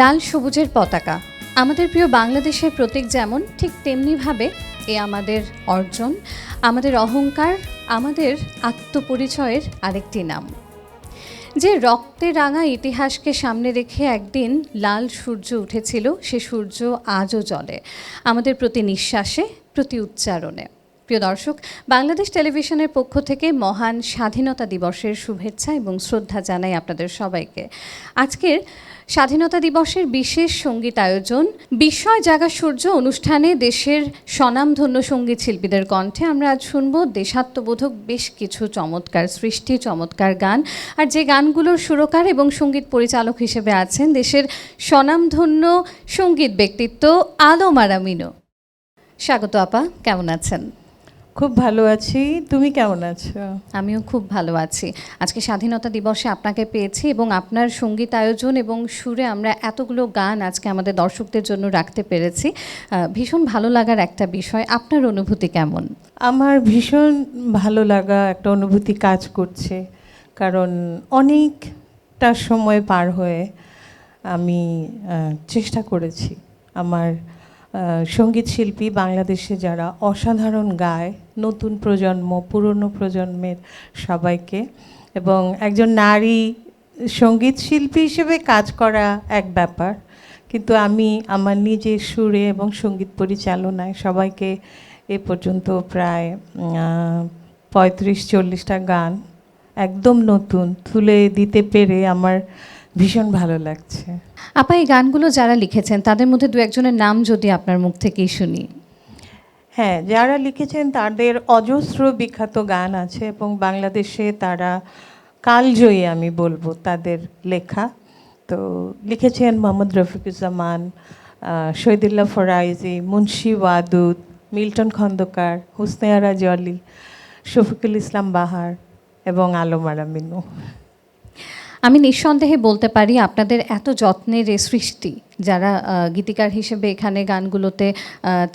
লাল সবুজের পতাকা আমাদের প্রিয় বাংলাদেশের প্রতীক, যেমন ঠিক তেমনিভাবে এ আমাদের অর্জন, আমাদের অহংকার, আমাদের আত্মপরিচয়ের আরেকটি নাম। যে রক্তে রাঙা ইতিহাসকে সামনে রেখে একদিন লাল সূর্য উঠেছিল, সে সূর্য আজও জ্বলে আমাদের প্রতি নিঃশ্বাসে, প্রতি উচ্চারণে। প্রিয় দর্শক, বাংলাদেশ টেলিভিশনের পক্ষ থেকে মহান স্বাধীনতা দিবসের শুভেচ্ছা এবং শ্রদ্ধা জানাই আপনাদের সবাইকে। আজকের স্বাধীনতা দিবসের বিশেষ সঙ্গীত আয়োজন বিস্ময় জাগা সূর্য অনুষ্ঠানে দেশের স্বনামধন্য সঙ্গীত শিল্পীদের কণ্ঠে আমরা আজ শুনব দেশাত্মবোধক বেশ কিছু চমৎকার সৃষ্টি, চমৎকার গান। আর যে গানগুলোর সুরকার এবং সঙ্গীত পরিচালক হিসেবে আছেন দেশের স্বনামধন্য সঙ্গীত ব্যক্তিত্ব আলম আরা মিনু। স্বাগত আপা, কেমন আছেন? খুব ভালো আছি, তুমি কেমন আছো? আমিও খুব ভালো আছি। আজকে স্বাধীনতা দিবসে আপনাকে পেয়েছি এবং আপনার সঙ্গীত আয়োজন এবং সুরে আমরা এতগুলো গান আজকে আমাদের দর্শকদের জন্য রাখতে পেরেছি। ভীষণ ভালো লাগার একটা বিষয়। আপনার অনুভূতি কেমন? আমার ভীষণ ভালো লাগা একটা অনুভূতি কাজ করছে, কারণ অনেকটা সময় পার হয়ে আমি চেষ্টা করেছি আমার সঙ্গীত শিল্পী বাংলাদেশে যারা অসাধারণ গায়, নতুন প্রজন্ম, পুরনো প্রজন্মের সবাইকে, এবং একজন নারী সঙ্গীত শিল্পী হিসেবে কাজ করা এক ব্যাপার, কিন্তু আমি আমার নিজের সুরে এবং সঙ্গীত পরিচালনায় সবাইকে এ পর্যন্ত প্রায় 35-40টা গান একদম নতুন তুলে দিতে পেরে আমার ভীষণ ভালো লাগছে। আপা, এই গানগুলো যারা লিখেছেন তাদের মধ্যে দু একজনের নাম যদি আপনার মুখ থেকেই শুনি। হ্যাঁ, যারা লিখেছেন তাদের অজস্র বিখ্যাত গান আছে এবং বাংলাদেশে তারা কালজয়ী, আমি বলবো তাদের লেখা। তো লিখেছেন মোহাম্মদ রফিকুজ্জামান, শহীদুল্লাহ ফরাইজি, মুন্সি ওয়াদুদ, মিল্টন খন্দকার, হুসনে আরা জলি, শফিকুল ইসলাম বাহার এবং আলম আরা মিনু। আমি নিঃসন্দেহে বলতে পারি আপনাদের এত যত্নের এই সৃষ্টি, যারা গীতিকার হিসেবে এখানে গানগুলোতে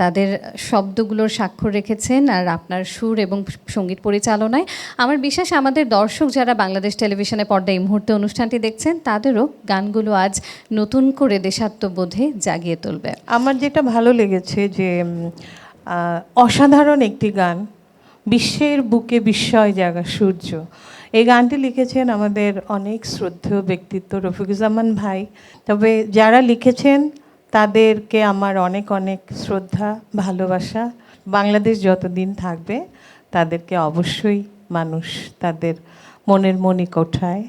তাদের শব্দগুলোর স্বাক্ষর রেখেছেন আর আপনার সুর এবং সঙ্গীত পরিচালনায়, আমার বিশ্বাস আমাদের দর্শক যারা বাংলাদেশ টেলিভিশনের পর্দায় এই মুহূর্তে অনুষ্ঠানটি দেখছেন তাদেরও গানগুলো আজ নতুন করে দেশাত্মবোধে জাগিয়ে তুলবে। আমার যেটা ভালো লেগেছে যে অসাধারণ একটি গান, বিশ্বের বুকে বিস্ময় জাগা সূর্য, এই গানটি লিখেছেন আমাদের অনেক শ্রদ্ধেয় ব্যক্তিত্ব রফিকুজ্জামান ভাই। তবে যারা লিখেছেন তাদেরকে আমার অনেক অনেক শ্রদ্ধা, ভালোবাসা। বাংলাদেশ যতদিন থাকবে তাদেরকে অবশ্যই মানুষ তাদের মনের মণিকোঠায়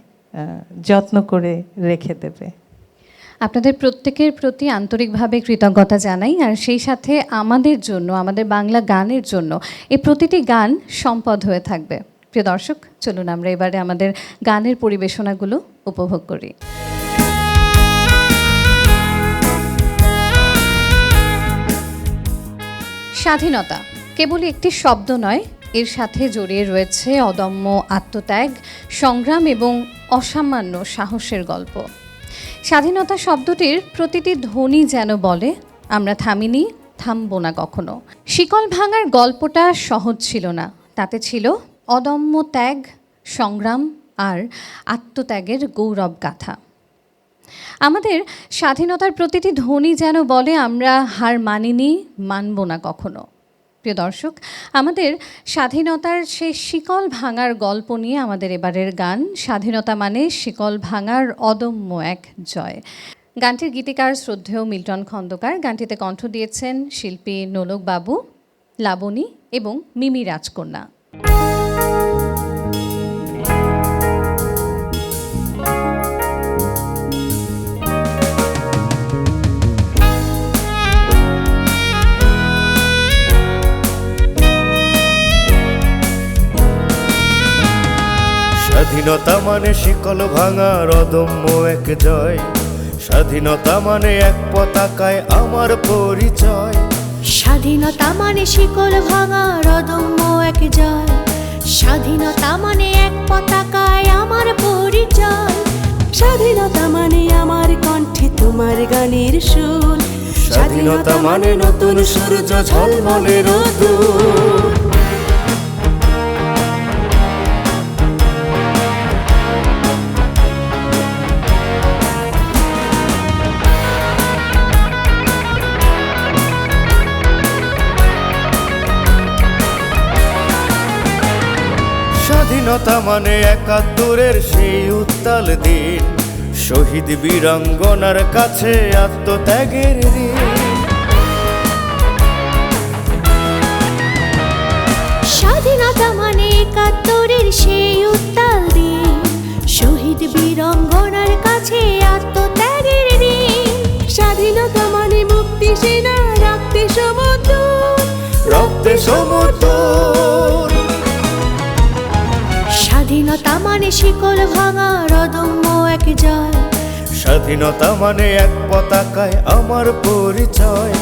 যত্ন করে রেখে দেবে। আপনাদের প্রত্যেকের প্রতি আন্তরিকভাবে কৃতজ্ঞতা জানাই, আর সেই সাথে আমাদের জন্য, আমাদের বাংলা গানের জন্য এই প্রতিটি গান সম্পদ হয়ে থাকবে। প্রিয় দর্শক, চলুন আমরা এবারে আমাদের গানের পরিবেশনাগুলো উপভোগ করি। স্বাধীনতা কেবলই একটি শব্দ নয়, এর সাথে জড়িয়ে রয়েছে অদম্য আত্মত্যাগ, সংগ্রাম এবং অসামান্য সাহসের গল্প। স্বাধীনতা শব্দটির প্রতিটি ধ্বনি যেন বলে, আমরা থামিনি, থামবো না কখনো। শিকল ভাঙার গল্পটা সহজ ছিল না, তাতে ছিল অদম্য ত্যাগ, সংগ্রাম আর আত্মত্যাগের গৌরব গাথা। আমাদের স্বাধীনতার প্রতিটি ধ্বনি যেন বলে, আমরা হার মানিনি, মানব না কখনো। প্রিয় দর্শক, আমাদের স্বাধীনতার সেই শিকল ভাঙার গল্প নিয়ে আমাদের এবারের গান। স্বাধীনতা মানে শিকল ভাঙার অদম্য এক জয়। গানটির গীতিকার শ্রদ্ধেয় মিল্টন খন্দকার, গানটিতে কণ্ঠ দিয়েছেন শিল্পী নোলক বাবু, লাবণী এবং মিমি রাজকন্যা। স্বাধীনতা মানে শিকল ভাঙার অদম্য এক জয়, স্বাধীনতা মানে এক পতাকায় আমার পরিচয়। স্বাধীনতা মানে শিকল ভাঙার অদম্য এক জয়, স্বাধীনতা মানে এক পতাকায় আমার পরিচয়। স্বাধীনতা মানে আমার কণ্ঠে তোমার গানের সুর, স্বাধীনতা মানে নতুন সূর্য ঝলমলে রোদ্দুর। স্বাধীনতা মানে ৭১-এর সেই উত্তাল দিন, শহীদ বীরাঙ্গনার কাছে আত্মত্যাগের ঋণ। স্বাধীনতা মানে ৭১-এর সেই উত্তাল দিন, শহীদ বীরাঙ্গনার কাছে আত্মত্যাগের ঋণ। স্বাধীনতা মানে মুক্তি সেনা রক্তে সমর্থন, রক্তে সমর্থন। স্বাধীনতা মানে শিকল ভাঙা অদম্য এক জয়, স্বাধীনতা মানে এক পতাকায় আমার পরিচয়।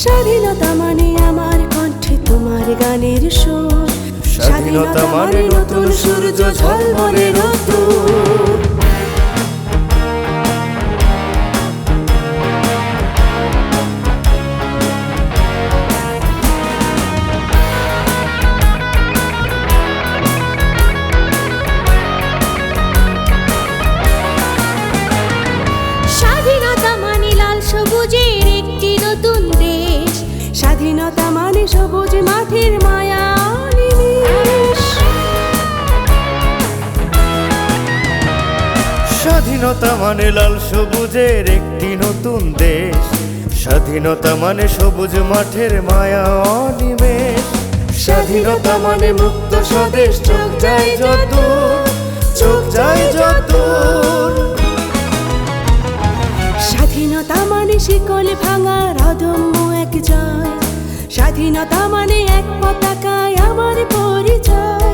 স্বাধীনতা মানে আমার কণ্ঠে তোমার গানের সুর, স্বাধীনতা মানে নতুন সূর্য ঝলমলে নতুন। স্বাধীনতা মানে লাল সবুজের একটি নতুন দেশ, স্বাধীনতা মানে সবুজ মাঠের মায়া নিমেষ। স্বাধীনতা মানে লাল সবুজের একটি নতুন দেশ, স্বাধীনতা মানে সবুজ মাঠের মায়া অনিমেষ। স্বাধীনতা মানে মুক্ত স্বদেশ, চোখ যায় যত, চোখ যায় যত। স্বাধীনতা মানে শিকল ভাঙার অদম্য এক জয়, স্বাধীনতা মানে এক পতাকায় আমার পরিচয়।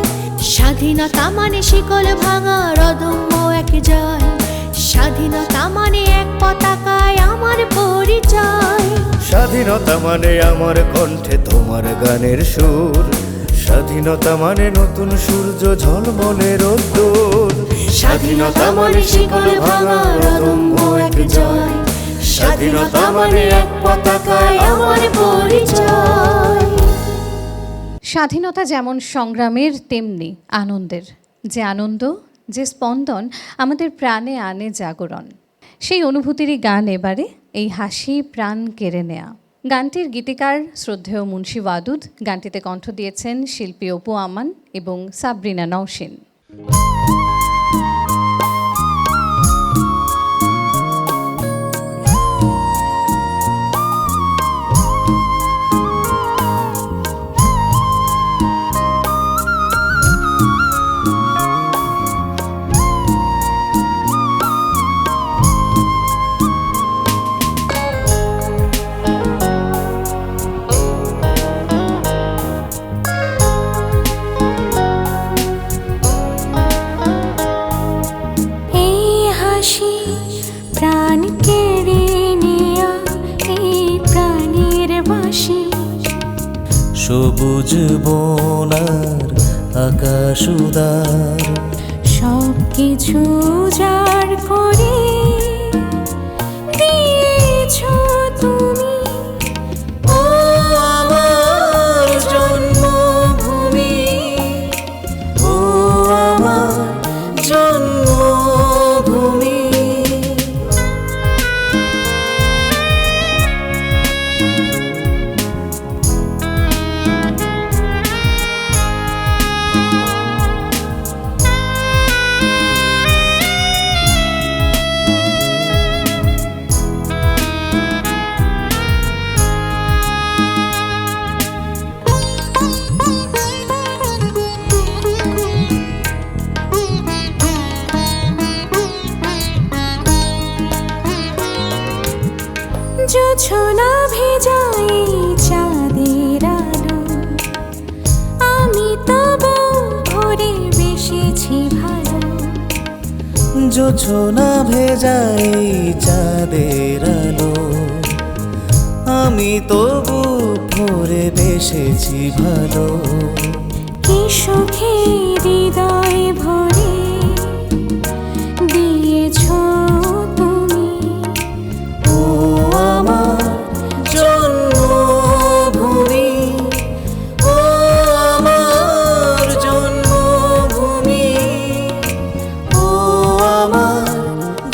স্বাধীনতা মানে শিকল ভাঙার অদম্য এক জয়, স্বাধীনতা মানে এক পতাকায় আমার পরিচয়। স্বাধীনতা মানে আমার কণ্ঠে তোমার গানের সুর, স্বাধীনতা মানে নতুন সূর্য ঝলমলে রোদ্দুর। স্বাধীনতা মানে শিকল ভাঙার অদম্য এক জয়, স্বাধীনতা মানে এক পতাকায় আমার পরিচয়। স্বাধীনতা যেমন সংগ্রামের তেমনি আনন্দের, যে আনন্দ, যে স্পন্দন আমাদের প্রাণে আনে জাগরণ। সেই অনুভূতিরই গান এবারে, এই হাসি প্রাণ কেড়ে নেয়া। গানটির গীতিকার শ্রদ্ধেয় মুন্সী ওয়াদুদ, গানটিতে কণ্ঠ দিয়েছেন শিল্পী অপু আমান এবং সাবরিনা নওশিন। সবুজ বনার আকাশ উদার, সব কিছু যার করে দিয়েছ তুমি, ও আমার জন্মভূমি, ও আমার জন্মভূমি। জোছনা ভেজাই চাঁদের আলো, আমি তবু ভরে বেসেছি ভালো। জোছনা ভেজাই চাঁদের আলো, আমি তবু ভরে বেসেছি ভালো। কি সুখে হৃদয় ভরে দিয়েছ তুমি, ও আমার জন্মভূমি, ও আমার জন্মভূমি, ও আমার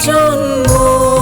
জন্মভূমি।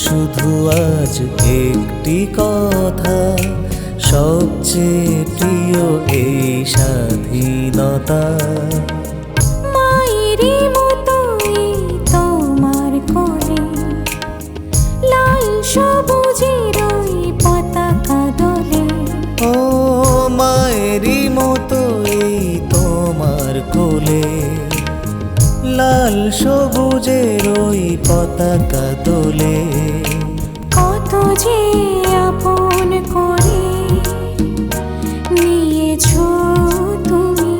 শুধু আজ একটি কথা, সবচেয়ে প্রিয় এই স্বাধীনতা। মায়েরই মতোই তোমার কোলে লাল সবুজের ওই পতাকা দোলে। ও মায়েরই মতো এই তোমার কোলে লাল সবুজের ওই পতাকা দোলে। কত যে আপন করে নিয়েছো তুমি,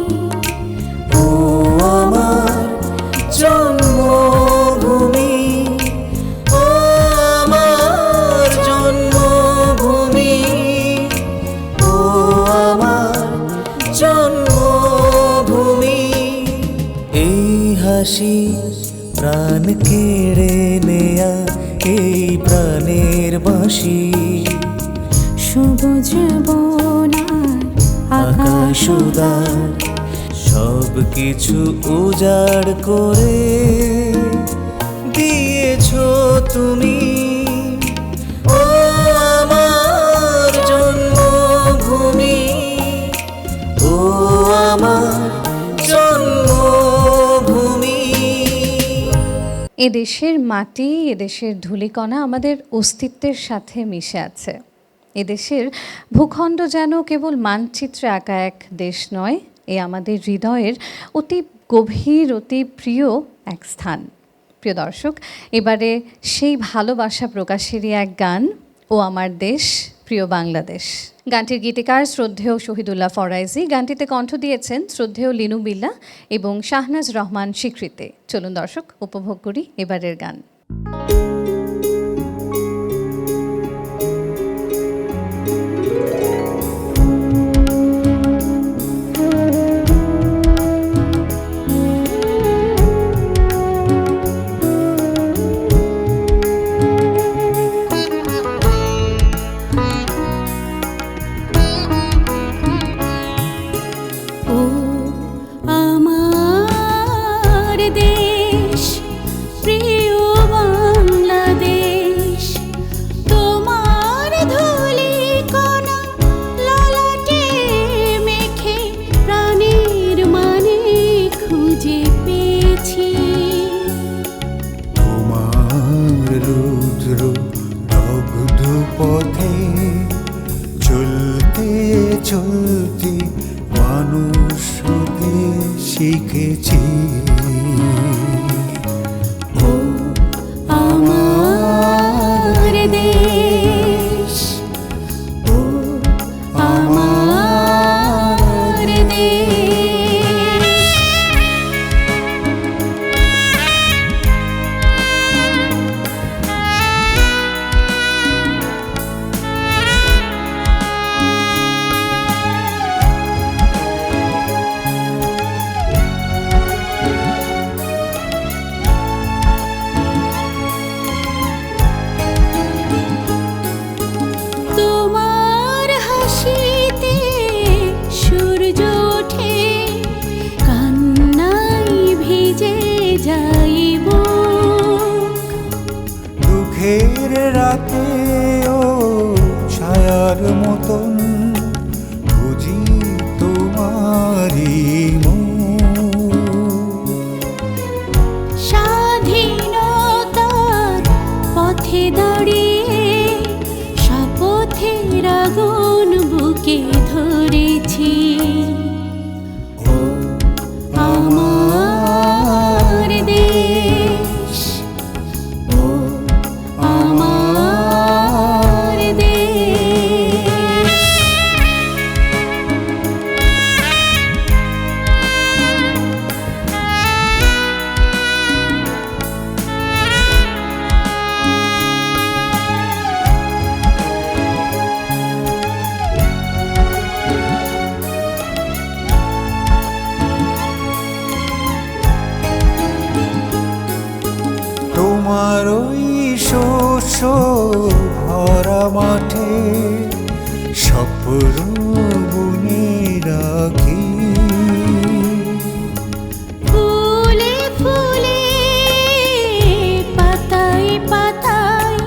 ও আমার জন্মভূমি, ও আমার জন্মভূমি, ও আমার জন্মভূমি। এই হাসি প্রাণ কেড়ে নেয়া, এই প্রাণের বাঁশি, সবুজ বনার আকাশ উদার, সব কিছু উজাড় করে দিয়েছো তুমি। ও আমার জন্মভূমি, ও আমার জন্মভূমি। এদেশের মাটি, এদেশের ধূলিকণা আমাদের অস্তিত্বের সাথে মিশে আছে। এদেশের ভূখণ্ড যেন কেবল মানচিত্রে আঁকা এক দেশ নয়, এ আমাদের হৃদয়ের অতি গভীর, অতি প্রিয় এক স্থান। প্রিয় দর্শক, এবারে সেই ভালোবাসা প্রকাশেরই এক গান, ও আমার দেশ প্রিয় বাংলাদেশ। গানটির গীতিকার শ্রদ্ধেয় শহীদুল্লাহ ফরাইজি, গানটিতে কণ্ঠ দিয়েছেন শ্রদ্ধেয় লিনু বিল্লা এবং শাহনাজ রহমান স্বীকৃতি। চলুন দর্শক, উপভোগ করি এবারের গান। ও আমার দেশ প্রিয় বাংলাদেশ, তোমার ধূলিকণা ললাটে মেখে প্রাণের মানে খুঁজে পেয়েছি। তোমার রুদ্র দগ্ধ পথে চলতে চলতে মানুষ হতে শিখেছি। ও আমার দেশ, ও আমার দেশ। তোমার হাসিতে সূর্য ওঠে, কান্নায় ভিজে যাইব। দুঃখের রাতে ও ছায়ার মতন বুঝি তোমারই মন। স্বাধীনতার পথে দাঁড়িয়ে শপথের আগুন বুকে ধরেছি। ও আমার দেশ, ও আমার দেশ। তোমার ওই শস্য ভরা মাঠে স্বপ্ন বুনে রাখি। ফুলে ফুলে পাতায় পাতায়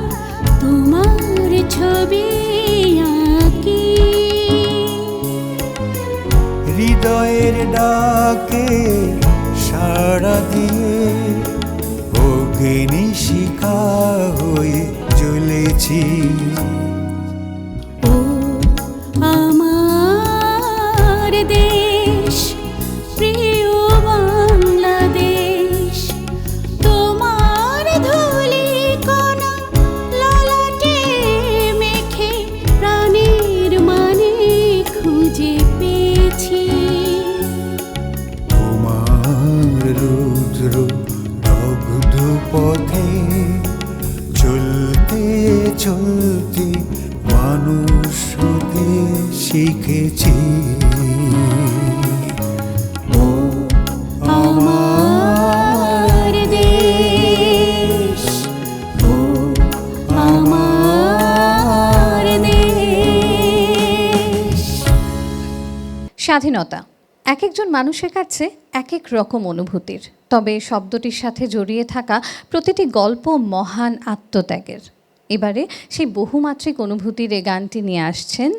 ডাকে সাড়া দিয়ে অগ্নিশিখা হয়ে জ্বলেছি। ও আমার দেশ, প্রিয় বাংলাদেশ, তোমার ধূলি কণা ললাটে মেখে প্রাণের মানে খুঁজে পেয়েছি। তোমার রুদ্র দগ্ধ পথে চলতে চলতে মানুষ হতে শিখেছি। ও আমার দেশ, ও আমার দেশ। স্বাধীনতা এক একজন মানুষের কাছে এক এক রকম অনুভূতির, তবে শব্দটির সাথে জড়িয়ে থাকা প্রতিটি গল্প মহান আত্মত্যাগের। এবারে সেই বহুমাত্রিক অনুভূতির এই গানটি নিয়ে আসছেন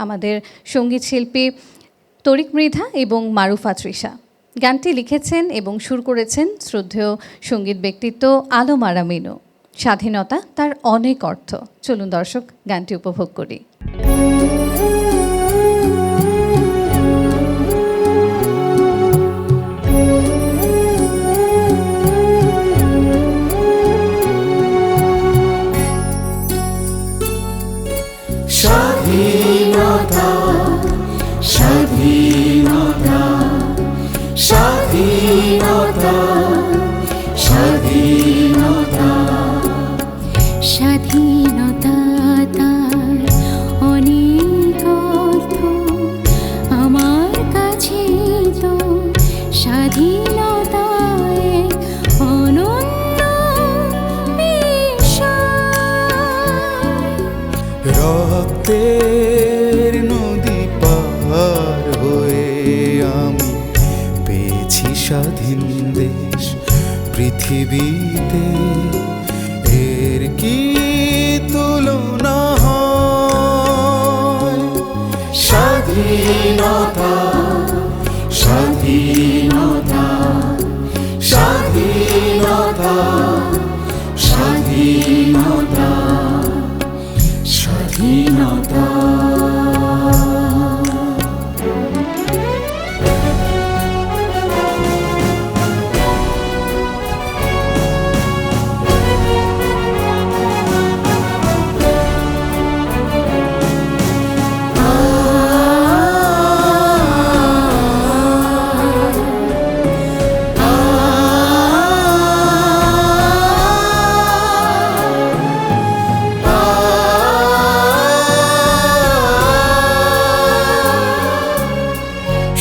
আমাদের সঙ্গীত শিল্পী তরিক মৃধা এবং মারুফা তৃষা। গানটি লিখেছেন এবং সুর করেছেন শ্রদ্ধেয় সঙ্গীত ব্যক্তিত্ব আলম আরা মিনু। স্বাধীনতা তার অনেক অর্থ। চলুন দর্শক গানটি উপভোগ করি। স্বাধীনতা স্বাধীনতা স্বাধীনতা স্বাধীনতা স্বাধীনতা তার অনেক অর্থ, আমার কাছে তো স্বাধীনতা এক অনন্য বিষয়। রক্তের নদী পার হয়ে আমি পেয়েছি স্বাধীন দেশ পৃথিবীতে। এর কি তুলনা হয়? স্বাধীনতা স্বাধীনতা স্বাধীনতা স্বাধীনতা স্বাধীনতা।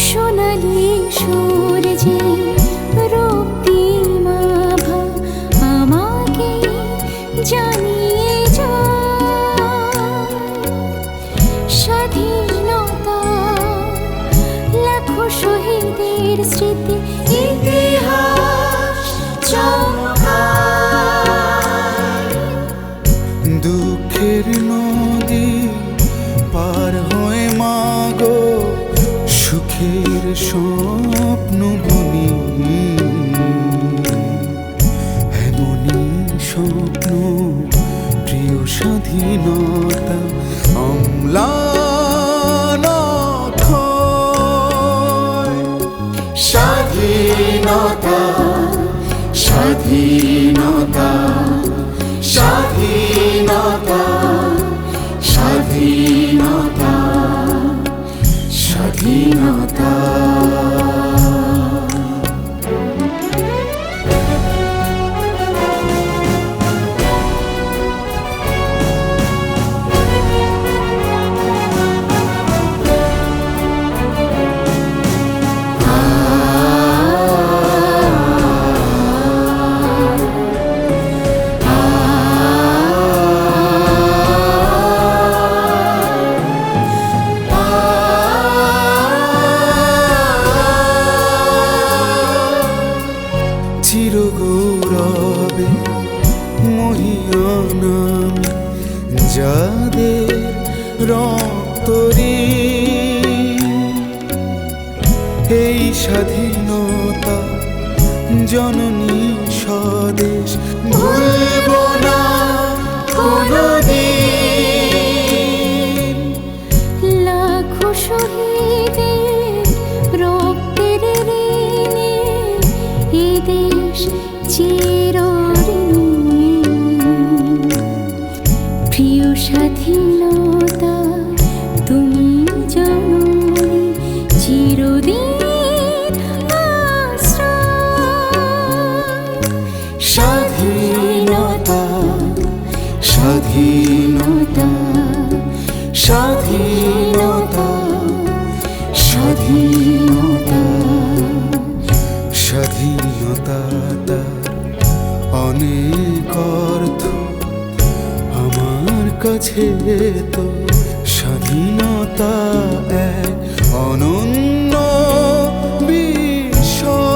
সোনালি সূর্যে রক্তিমাভা আমাকে জানিয়ে যায়, স্বাধীনতা লাখো শহীদের স্মৃতি ইতিহাস চমকায়। দুঃখের নদী পার হয়ে মাগো সুখের স্বপ্ন বুনি। এমনই স্বপ্ন প্রিয় স্বাধীনতা অম্লান ক্ষয়। স্বাধীনতা স্বাধীনতা স্বাধীনতা স্বাধীনতা স্বাধীনতা। চিরগৌরবে মহিয়ান আমি যাদের রক্তরে এই স্বাধীনতা জননী স্বদেশ ভুলবো না কোনদিন। লাখো শহীদের রক্তের ঋণে এ দেশ চিরঋণী। প্রিয় স্বাধীনতা তুমি জননী চিরদিন আশ্রয়। স্বাধীনতা স্বাধীনতা স্বাধীনতা স্বাধীনতা স্বাধীনতা তার অনেক অর্থ আমার কাছে তো স্বাধীনতা এক অনন্য বিষয়।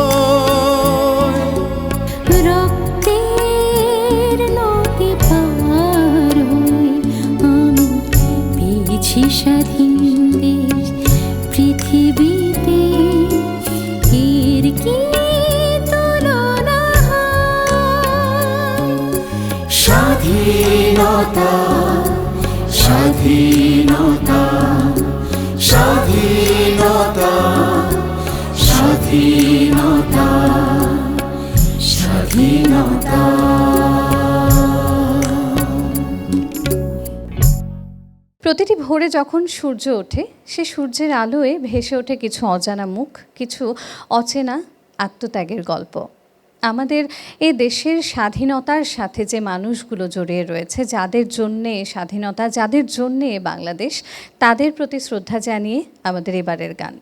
রক্তের নদী পার হয়ে আমি পেয়েছি স্বাধীন দেশ পৃথিবীতে। এর কি তুলনা হয়? স্বাধীনতা স্বাধীনতা স্বাধীনতা স্বাধীনতা স্বাধীনতা। প্রতিটি ভোরে যখন সূর্য ওঠে, সে সূর্যের আলোয় ভেসে ওঠে কিছু অজানা মুখ, কিছু অচেনা আত্মত্যাগের গল্প। আমাদের এ দেশের স্বাধীনতার সাথে যে মানুষগুলো জড়িয়ে রয়েছে, যাদের জন্যে স্বাধীনতা, যাদের জন্যে বাংলাদেশ, তাদের প্রতি শ্রদ্ধা জানিয়ে আমাদের এবারের গান।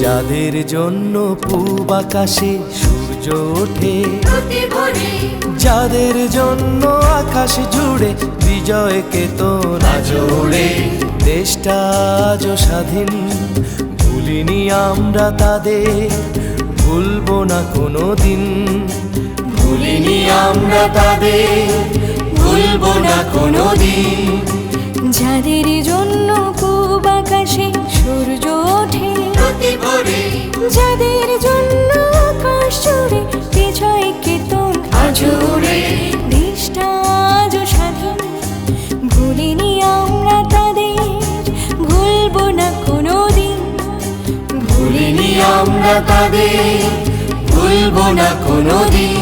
যাদের জন্য পূব আকাশে সূর্য ওঠে, যাদের জন্য আকাশ জুড়ে বিজয় কেতনা জোড়ে, দেশটা আজও স্বাধীন, ভুলিনি আমরা তাদের, ভুলবো না কোনোদিন, ভুলিনি আমরা তাদের, ভুলবো না কোনোদিন। যাদের জন্য পূব আকাশে সূর্য ওঠে, যাদের জন্য আকাশ জুড়ে বিজয় কেতন আজোড়ে, দেশটা আজও স্বাধীন, ভুলিনি আমরা তাদের, ভুলবো না কোনোদিন, ভুলিনি আমরা তাদের, ভুলবো না কোনোদিন।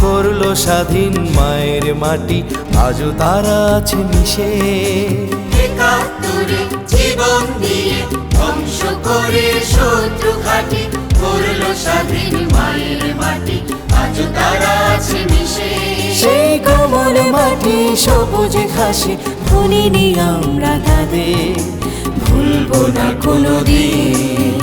করলো স্বাধীন মায়ের মাটি, আজও তারা আছে মিশে। একাত্তরে জীবন দিয়ে ধ্বংস করে শত্রু ঘাঁটি, করলো স্বাধীন মায়ের মাটি, আজও তারা আছে মিশে। সেই কোমল মাটি সবুজ ঘাসে ভুলিনি আমরা তাদের, ভুলবো না কোনোদিন।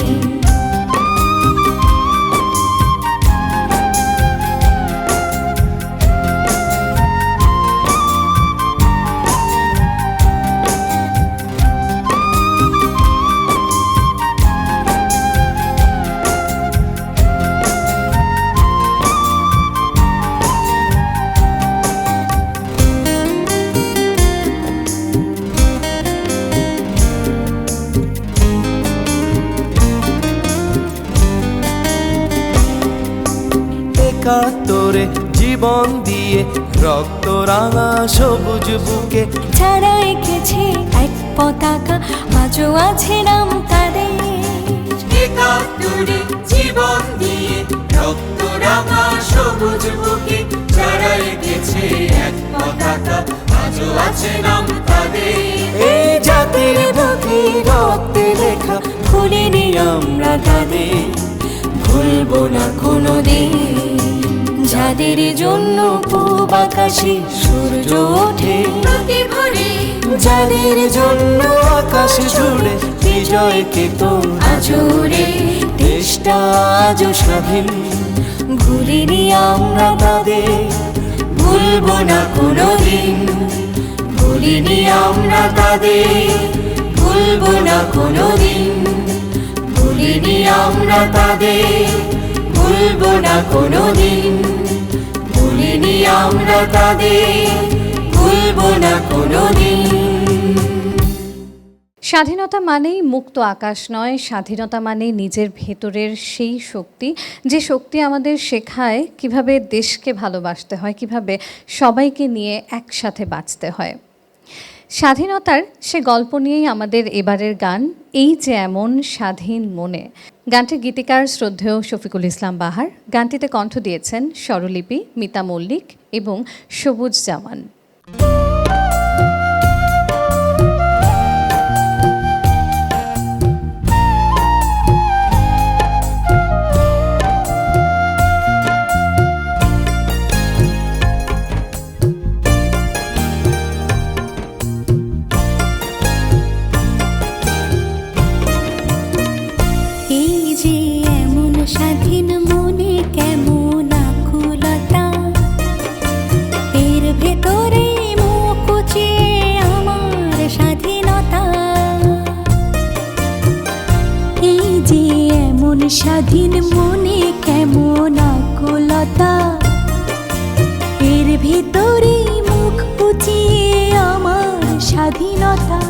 একাত্তরে জীবন দিয়ে রক্ত রাঙা সবুজ বুকে, যারা এঁকেছে এক পতাকা, আজও আছে নাম তাদের, জুড়ে জীবন দিয়ে রক্ত রাঙা সবুজ বুকে যারা এঁকেছে এক পতাকা, আজও আছে নাম তাদের। এই জাতির বুকে রক্তে লেখা ভুলিনি আমরা তাদের, ভুলবো না কোনোদিন যাদের জন্য পূব আকাশে সূর্য ওঠে প্রতি ভোরে যাদের জন্য আকাশ জুড়ে বিজয়কে তো আজরে দেশটা আজও স্বাধীন, ভুলিনি আমরা তাদের, ভুলবো না কোনোদিন, ভুলিনি আমরা তাদের, ভুলবো না কোনোদিন, ভুলিনি আমরা তাদের, ভুলবো না কোনোদিন, ভুলিনি আমরা তাদের, ভুলবো না কোনোদিন। স্বাধীনতা মানেই মুক্ত আকাশ নয়, স্বাধীনতা মানেই নিজের ভেতরের সেই শক্তি, যে শক্তি আমাদের শেখায় কিভাবে দেশকে ভালোবাসতে হয়, কিভাবে সবাইকে নিয়ে একসাথে বাঁচতে হয়। স্বাধীনতার সে গল্প নিয়েই আমাদের এবারের গান, এই যে এমন স্বাধীন মনে। গানটির গীতিকার শ্রদ্ধেয় শফিকুল ইসলাম বাহার, গানটিতে কণ্ঠ দিয়েছেন স্বরলিপি, মিতা মল্লিক এবং সবুজ জামান। এই যে এমন স্বাধীন মনে কেমন আকুলতা, এর ভেতরে মুকুচে আমার স্বাধীনতা। এই যে এমন স্বাধীন মনে কেমন আকুলতা, এর ভেতরে মুখ পুচিয়ে আমার স্বাধীনতা।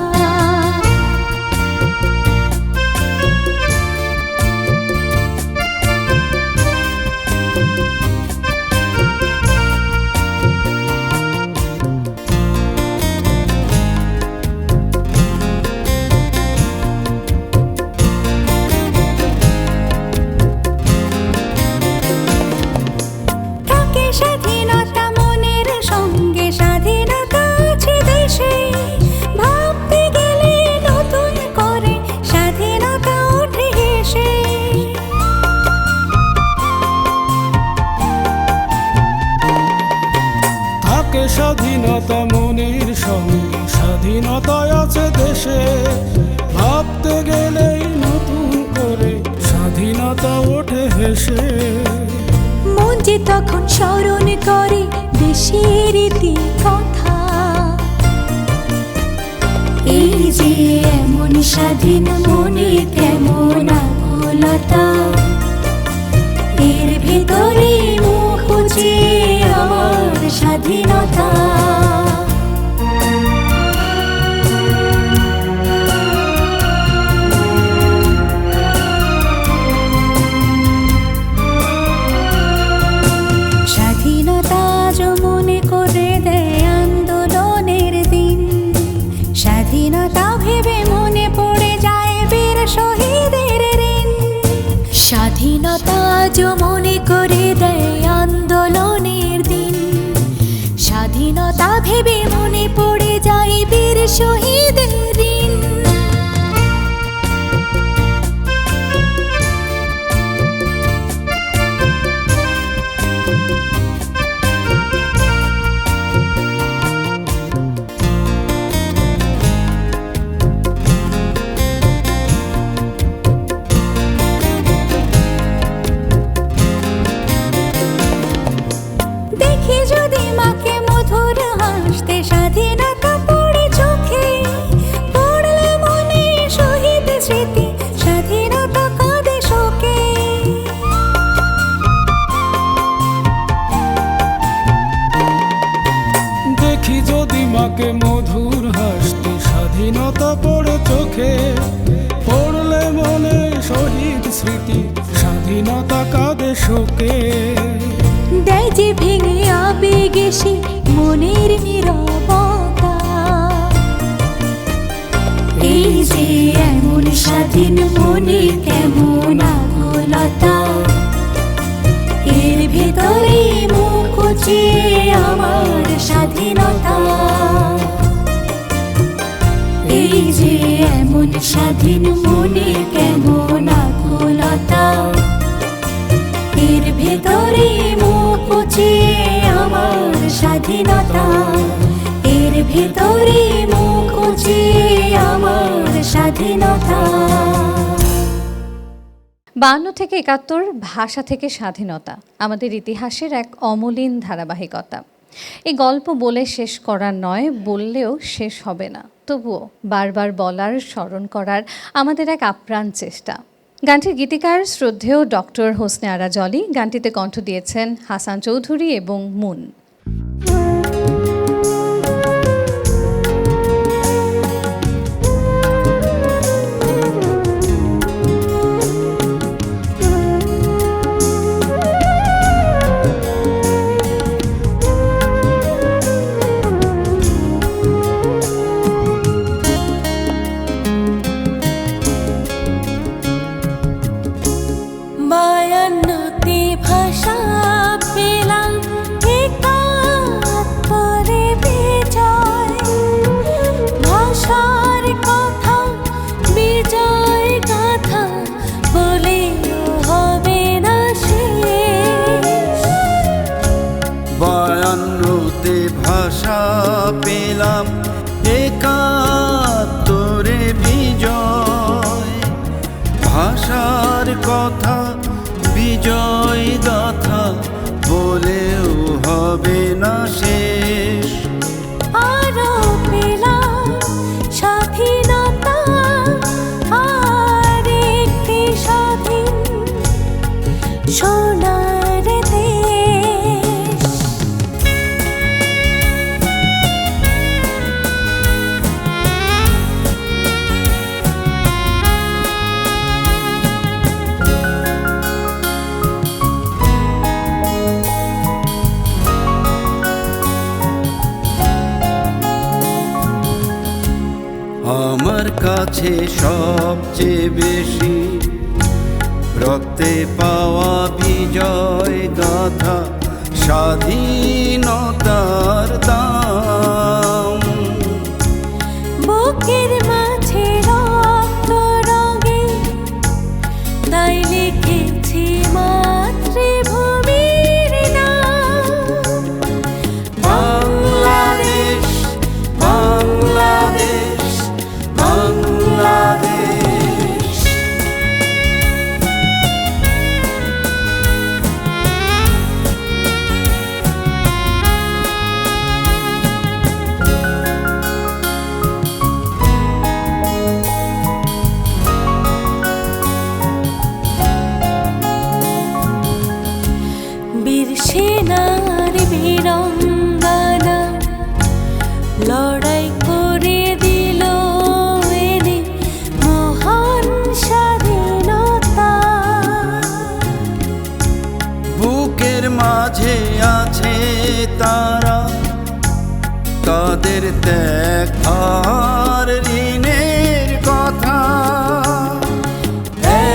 থাকে স্বাধীনতা মনের সঙ্গে, স্বাধীনতা আছে দেশে, ভাবতে গেলে নতুন করে স্বাধীনতা ওঠে হেসে। থাকে স্বাধীনতা মনের সঙ্গে, স্বাধীনতা আছে দেশে, ভাবতে গেলেই নতুন করে স্বাধীনতা ওঠে হেসে। মন যে তখন স্মরণ করে দেশের ইতি কথা, এই যে এমন স্বাধীন মনে কেমন আকুলতা, এর ভেতরে মুখ বুঝিয়ে আমার স্বাধীনতা। স্বাধীনতা আজ মনে করে দেয় আন্দোলনের দিন, স্বাধীনতা ভেবে মনে পড়ে যায় বীর শহীদের ঋণ। স্বাধীনতা আজ মনে করে দেয় আন্দোলনের দিন, স্বাধীনতা ভেবে মনে পড়ে যায় বীর শহীদের ঋণ। দেখি যদি মাকে মধুর হাসতে, স্বাধীনতা পড়ে চোখে, পড়লে মনে শহীদ স্মৃতি, স্বাধীনতা কাঁদে শোকে। দেখি যদি মাকে মধুর হাসতে, স্বাধীনতা পড়ে চোখে, পড়লে মনে শহীদ স্মৃতি, স্বাধীনতা কাঁদে শোকে। দেয় যে ভেঙে আবেগে সে মনের নীরবতা, এই যে এমন স্বাধীন মনে কেমন আকুলতা, কুচিয়ে আমার স্বাধীনতা। এই যে এমন স্বাধীন মনে কেমন আকুলতা, এর ভেতরে মুখ কুচিয়ে আমার স্বাধীনতা, এর ভেতরে মুখ কুচিয়ে আমার স্বাধীনতা। 52 থেকে 71 ভাষা থেকে স্বাধীনতা আমাদের ইতিহাসের এক অমলিন ধারাবাহিকতা। এই গল্প বলে শেষ করার নয়, বললেও শেষ হবে না, তবুও বারবার বলার, স্মরণ করার আমাদের এক আপ্রাণ চেষ্টা। গানটির গীতিকার শ্রদ্ধেয় ডক্টর হোসনে আরা জলি, গানটিতে কণ্ঠ দিয়েছেন হাসান চৌধুরী এবং মুন। বায়ান্নটি ভাষা পেলাম, একাত্তরে বিজয়। ভাষার কথা বিজয় গাথা বলেও হবে না শেষ। 52তে ভাষা পেলাম, একাত্তরে বিজয়। ভাষার কথা বিজয় গাথা বলেও হবে না শেষ। আরো পেলাম স্বাধীনতা, আর একটি স্বাধীন সোনার দেশ। আমার কাছে সবচেয়ে বেশি রক্তে পাওয়া বিজয় গাথা, স্বাধীনতার দাম। বুকের মাঝে রক্ত রঙে তাই লিখেছি মাতৃভূমির নাম। বাংলাদেশ, বাংলাদেশ, বাংলাদেশ। বীর সেনার বীরঙ্গনা লড়াই করে দিল এনে মহান স্বাধীনতা। বুকের মাঝে আছে তারা, তাদের ত্যাগ আর ঋণের কথা।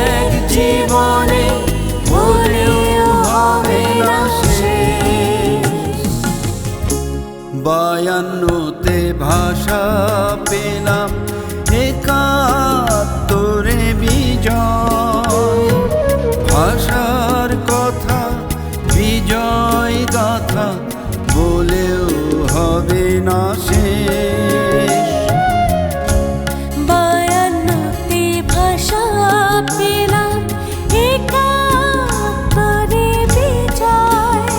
এক জীবনে ভুলেও হবে না শেষ। 52তে ভাষা পেলাম, একাত্তরে বিজয়। ভাষার কথা বিজয় গাথা বলেও হবে না শেষ। 52টি ভাষা পেলাম, একাত্তরে বিজয়।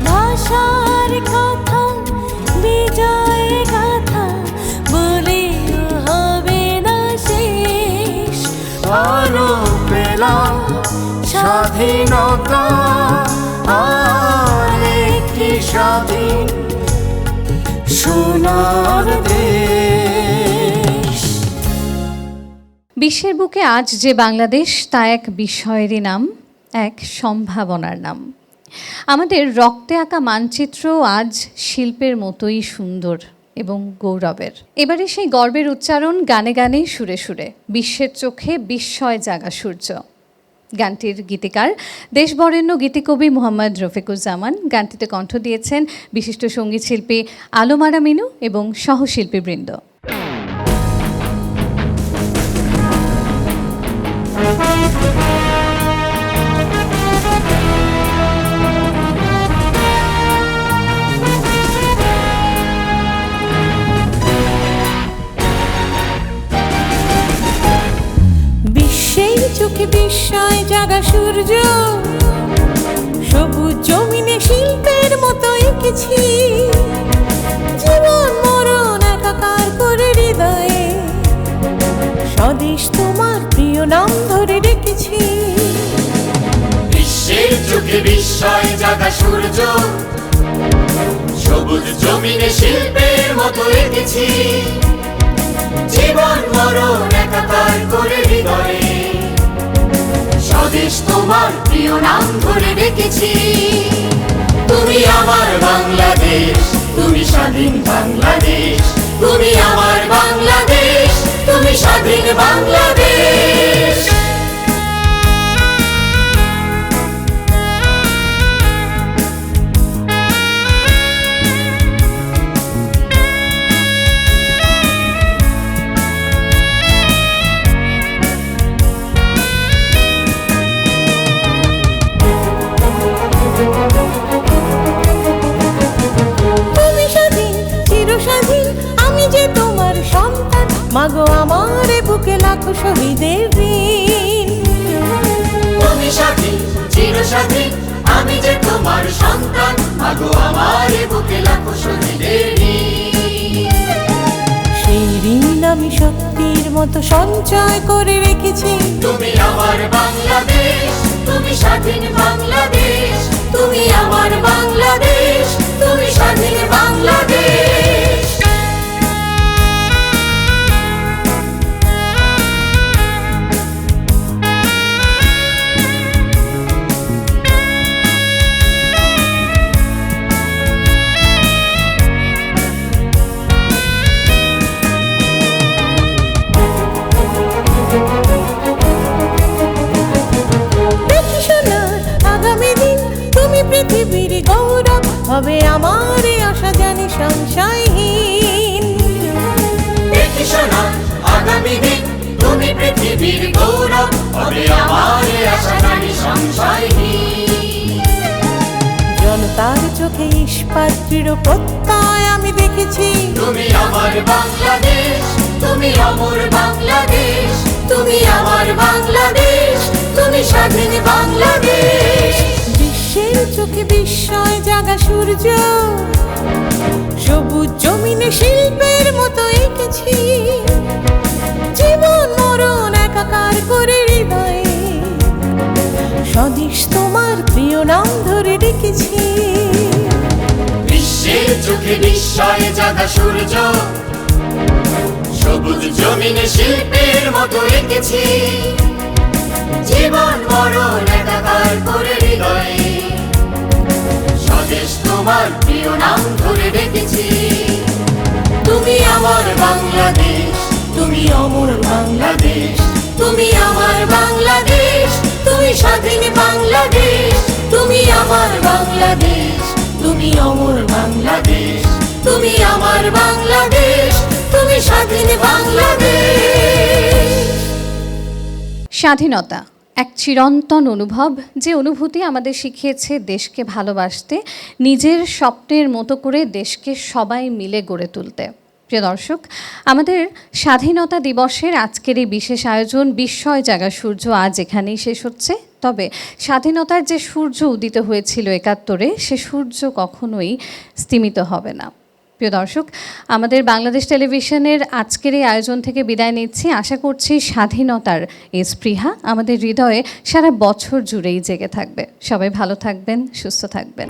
ভাষার কথা বিজয় গাথা বলেও হবে না শেষ। আরো পেলাম স্বাধীনতা, আর একটি স্বাধীন সোনার দেশ। বিশ্বের বুকে আজ যে বাংলাদেশ, তা এক বিস্ময়েরই নাম, এক সম্ভাবনার নাম। আমাদের রক্তে আঁকা মানচিত্র আজ শিল্পের মতোই সুন্দর এবং গৌরবের। এবারে সেই গর্বের উচ্চারণ গানে গানে, সুরে সুরে, বিশ্বের চোখে বিস্ময় জাগা সূর্য। গানটির গীতিকার দেশবরেণ্য গীতিকবি মোহাম্মদ রফিকুজ্জামান। গানটিতে কণ্ঠ দিয়েছেন বিশিষ্ট সঙ্গীতশিল্পী আলমারা মিনু এবং সহশিল্পীবৃন্দ। বিশ্বের চোখে বিস্ময় জাগা সূর্য, সবুজ জমিনে শিল্পের মতো এঁকেছি, জীবন মরণ একাকার করে হৃদয়ে, স্বদেশ তোমার প্রিয় নাম ধরে রেখেছি। বিশ্বের চোখে বিস্ময় জাগা সূর্য, সবুজ জমিনে শিল্পের মতো এঁকেছি, জীবন মরণ একাকার করে হৃদয়ে, স্বদেশ তোমার প্রিয় নাম ধরে রেখেছি। তুমি আমার বাংলাদেশ, তুমি স্বাধীন বাংলাদেশ, তুমি আমার বাংলাদেশ, তুমি স্বাধীন বাংলাদেশ। মাগো আমার বুকে লাখো শহীদের ঋণ, তুমি স্বাধীন চিরস্বাধীন, আমি যে তোমার সন্তান, মাগো আমার বুকে লাখো শহীদের ঋণ। সেই ঋণ আমি শক্তির মতো সঞ্চয় করে রেখেছি। তুমি আমার বাংলাদেশ, তুমি স্বাধীন বাংলাদেশ, তুমি আমার বাংলাদেশ, তুমি স্বাধীন বাংলাদেশ। পৃথিবীর গৌরব হবে আমার আশা জানি সংশয়হীন। দেখি শোনা আগামী দিন, তুমি পৃথিবীর গৌরব হবে আমার আশা জানি সংশয়হীন। জনতার চোখে ইস্পাত দৃঢ় প্রত্যয় আমি দেখেছি। তুমি আমার বাংলাদেশ, তুমি অমর বাংলাদেশ, তুমি আমার বাংলাদেশ, তুমি স্বাধীন বাংলাদেশ। বিশ্বের চোখে বিস্ময় জাগা সূর্য, সবুজ জমিনে শিল্পের মতো এঁকেছি, জীবন মরণ একাকার করে হৃদয়ে, স্বদেশ তোমার প্রিয় নাম ধরে রেখেছি। বিশ্বের চোখে বিস্ময় জাগা সূর্য, সবুজ জমিনে শিল্পের মতো এঁকেছি, জীবন মরণ একাকার করে হৃদয়ে, স্বদেশ তোমার প্রিয় নাম ধরে রেখেছি। তুমি আমার বাংলাদেশ, তুমি অমর বাংলাদেশ, তুমি আমার বাংলাদেশ, তুমি স্বাধীন বাংলাদেশ, তুমি আমার বাংলাদেশ, তুমি অমর বাংলাদেশ, তুমি আমার বাংলাদেশ, তুমি স্বাধীন বাংলাদেশ। স্বাধীনতা এক চিরন্তন অনুভব, যে অনুভূতি আমাদের শিখিয়েছে দেশকে ভালোবাসতে, নিজের স্বপ্নের মতো করে দেশকে সবাই মিলে গড়ে তুলতে। প্রিয় দর্শক, আমাদের স্বাধীনতা দিবসের আজকের এই বিশেষ আয়োজন বিস্ময় জাগা সূর্য আজ এখানেই শেষ হচ্ছে। তবে স্বাধীনতার যে সূর্য উদিত হয়েছিল ৭১-এ, সে সূর্য কখনোই স্তিমিত হবে না। প্রিয় দর্শক, আমাদের বাংলাদেশ টেলিভিশনের আজকের এই আয়োজন থেকে বিদায় নিচ্ছি। আশা করছি স্বাধীনতার এই স্পৃহা আমাদের হৃদয়ে সারা বছর জুড়েই জেগে থাকবে। সবাই ভালো থাকবেন, সুস্থ থাকবেন।